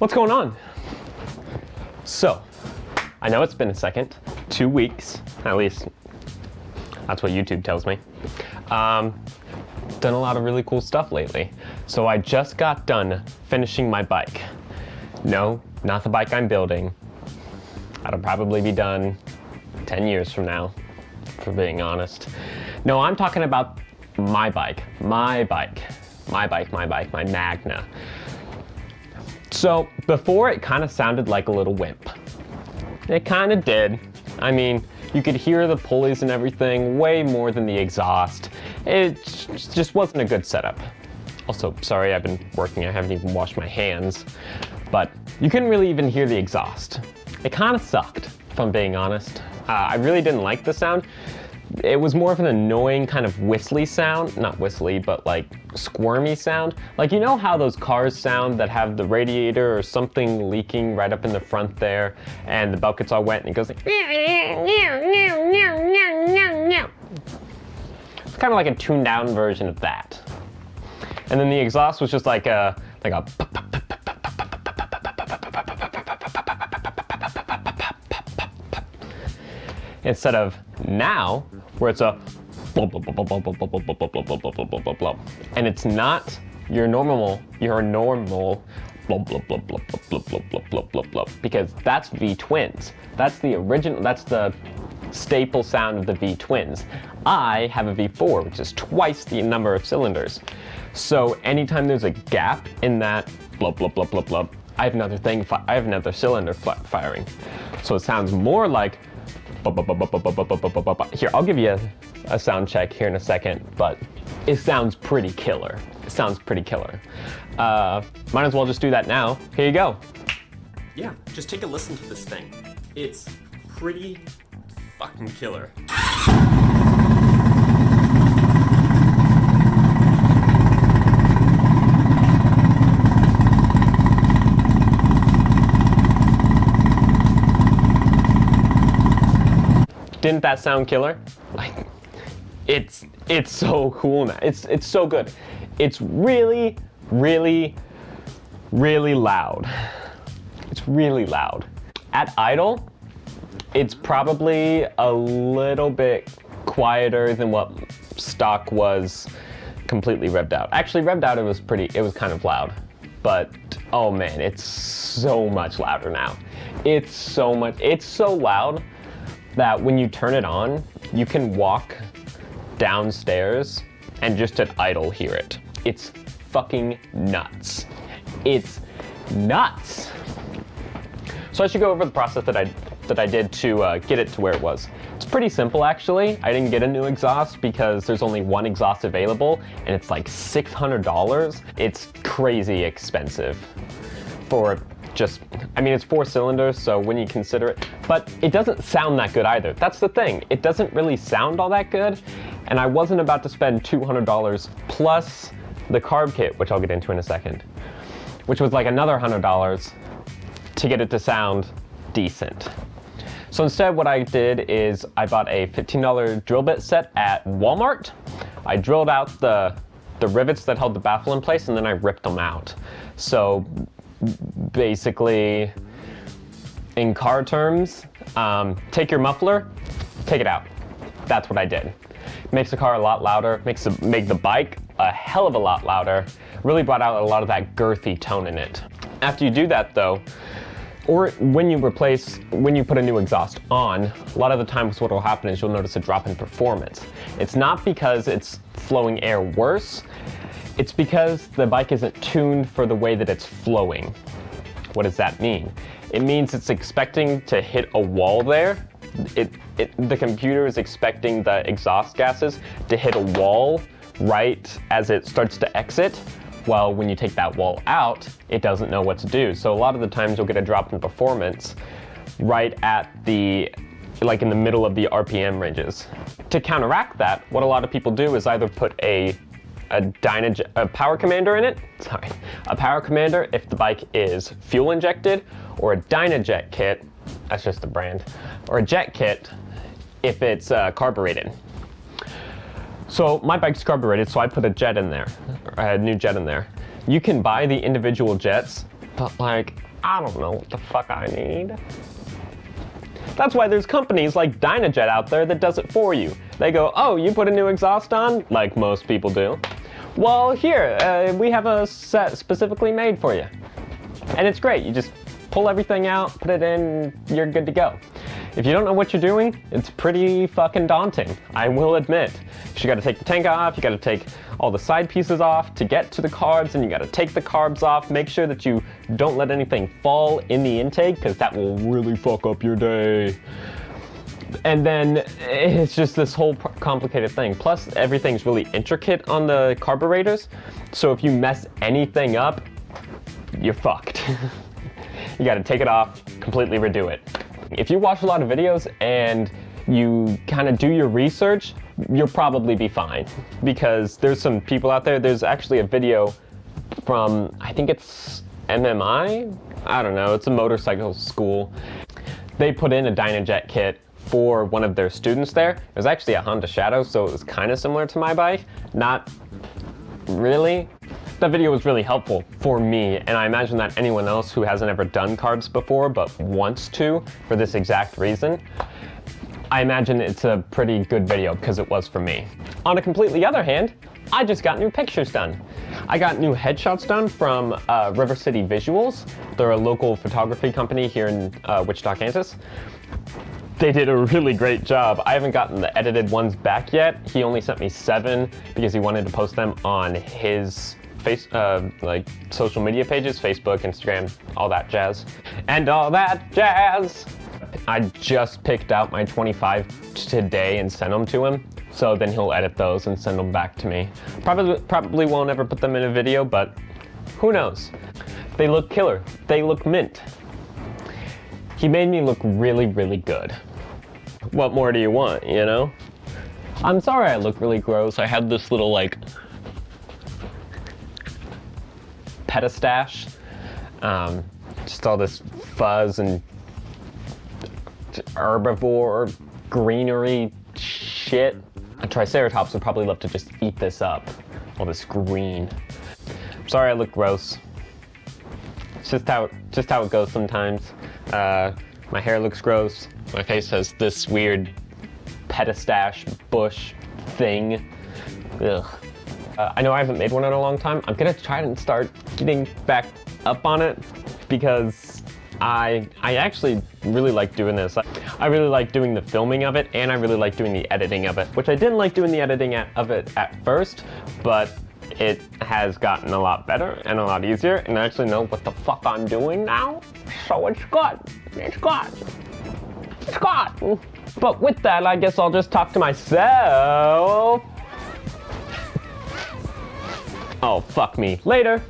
What's going on? So, I know it's been a second, 2 weeks, at least that's what YouTube tells me. Done a lot of really cool stuff lately. So I just got done finishing my bike. No, not the bike I'm building. That'll probably be done 10 years from now, for being honest. No, I'm talking about my Magna. So before it kind of sounded like a little wimp. It kind of did. I mean, you could hear the pulleys and everything way more than the exhaust. It just wasn't a good setup. Also, sorry, I've been working, I haven't even washed my hands. But you couldn't really even hear the exhaust. It kind of sucked, if I'm being honest. I really didn't like the sound. It was more of an annoying kind of whistly sound, not whistly, but like squirmy sound. Like, you know how those cars sound that have the radiator or something leaking right up in the front there, and the belt gets all wet and it goes like, it's kind of like a tuned down version of that. And then the exhaust was just like a instead of now, where it's a and it's not your normal because that's V-twins. That's the original, that's the staple sound of the V-twins. I have a V4, which is twice the number of cylinders. So anytime there's a gap in that blub blub blub blub blub, I have another cylinder firing. So it sounds more like here, I'll give you a sound check here in a second, but it sounds pretty killer. It sounds pretty killer. Might as well just do that now. Here you go. Yeah, just take a listen to this thing. It's pretty fucking killer. Didn't that sound killer? Like, it's so cool now. It's so good. It's really, really, really loud. It's really loud. At idle, it's probably a little bit quieter than what stock was completely revved out. Actually, revved out, it was kind of loud. But, oh man, it's so much louder now. It's so loud that when you turn it on, you can walk downstairs and just at idle hear it. It's fucking nuts. It's nuts. So I should go over the process that I did to get it to where it was. It's pretty simple, actually. I didn't get a new exhaust because there's only one exhaust available and it's like $600. It's crazy expensive for just, I mean, it's 4 cylinders, so when you consider it, but it doesn't sound that good either. That's the thing. It doesn't really sound all that good, and I wasn't about to spend $200 plus the carb kit, which I'll get into in a second, which was like another $100 to get it to sound decent. So instead what I did is I bought a $15 drill bit set at Walmart. I drilled out the rivets that held the baffle in place, and then I ripped them out. So basically, in car terms, take your muffler, take it out. That's what I did. Makes the car a lot louder, make the bike a hell of a lot louder, really brought out a lot of that girthy tone in it. After you do that though, or when you put a new exhaust on, a lot of the times what will happen is you'll notice a drop in performance. It's not because it's flowing air worse, it's because the bike isn't tuned for the way that it's flowing. What does that mean? It means it's expecting to hit a wall there. The computer is expecting the exhaust gases to hit a wall right as it starts to exit. Well, when you take that wall out, it doesn't know what to do. So a lot of the times you'll get a drop in performance right at like in the middle of the RPM ranges. To counteract that, what a lot of people do is either put a power commander in it, a power commander if the bike is fuel injected, or a Dynajet kit, that's just the brand, or a jet kit if it's carbureted. So my bike's carbureted, so I put a jet in there, a new jet in there. You can buy the individual jets but like, I don't know what the fuck I need. That's why there's companies like Dynajet out there that does it for you. They go, oh, you put a new exhaust on? Like most people do. Well, here, we have a set specifically made for you. And it's great. You just pull everything out, put it in, you're good to go. If you don't know what you're doing, it's pretty fucking daunting, I will admit. You gotta take the tank off, you gotta take all the side pieces off to get to the carbs, and you gotta take the carbs off. Make sure that you don't let anything fall in the intake, because that will really fuck up your day. And then it's just this whole complicated thing. Plus, everything's really intricate on the carburetors, so if you mess anything up, you're fucked. You gotta take it off, completely redo it. If you watch a lot of videos and you kind of do your research, you'll probably be fine. Because there's some people out there, there's actually a video from, I think it's MMI? I don't know, it's a motorcycle school. They put in a Dynajet kit for one of their students there. It was actually a Honda Shadow, so it was kind of similar to my bike. Not really. That video was really helpful for me, and I imagine that anyone else who hasn't ever done carbs before but wants to for this exact reason, I imagine it's a pretty good video because it was for me. On a completely other hand, I just got new pictures done. I got new headshots done from River City Visuals. They're a local photography company here in Wichita, Kansas. They did a really great job. I haven't gotten the edited ones back yet. He only sent me 7 because he wanted to post them on his like social media pages, Facebook, Instagram, all that jazz. And all that jazz! I just picked out my 25 today and sent them to him. So then he'll edit those and send them back to me. Probably won't ever put them in a video, but who knows? They look killer. They look mint. He made me look really, really good. What more do you want, you know? I'm sorry I look really gross. I had this little like petastache. Just all this fuzz and herbivore greenery shit. A Triceratops would probably love to just eat this up. All this green. Sorry I look gross. It's just how it goes sometimes. My hair looks gross. My face has this weird petastache bush thing. Ugh. I know I haven't made one in a long time. I'm gonna try and start getting back up on it because I actually really like doing this. I really like doing the filming of it, and I really like doing the editing of it, which I didn't like doing the editing of it at first, but it has gotten a lot better and a lot easier, and I actually know what the fuck I'm doing now, so it's good. It's good. It's good. But with that, I guess I'll just talk to myself. Oh, fuck me. Later.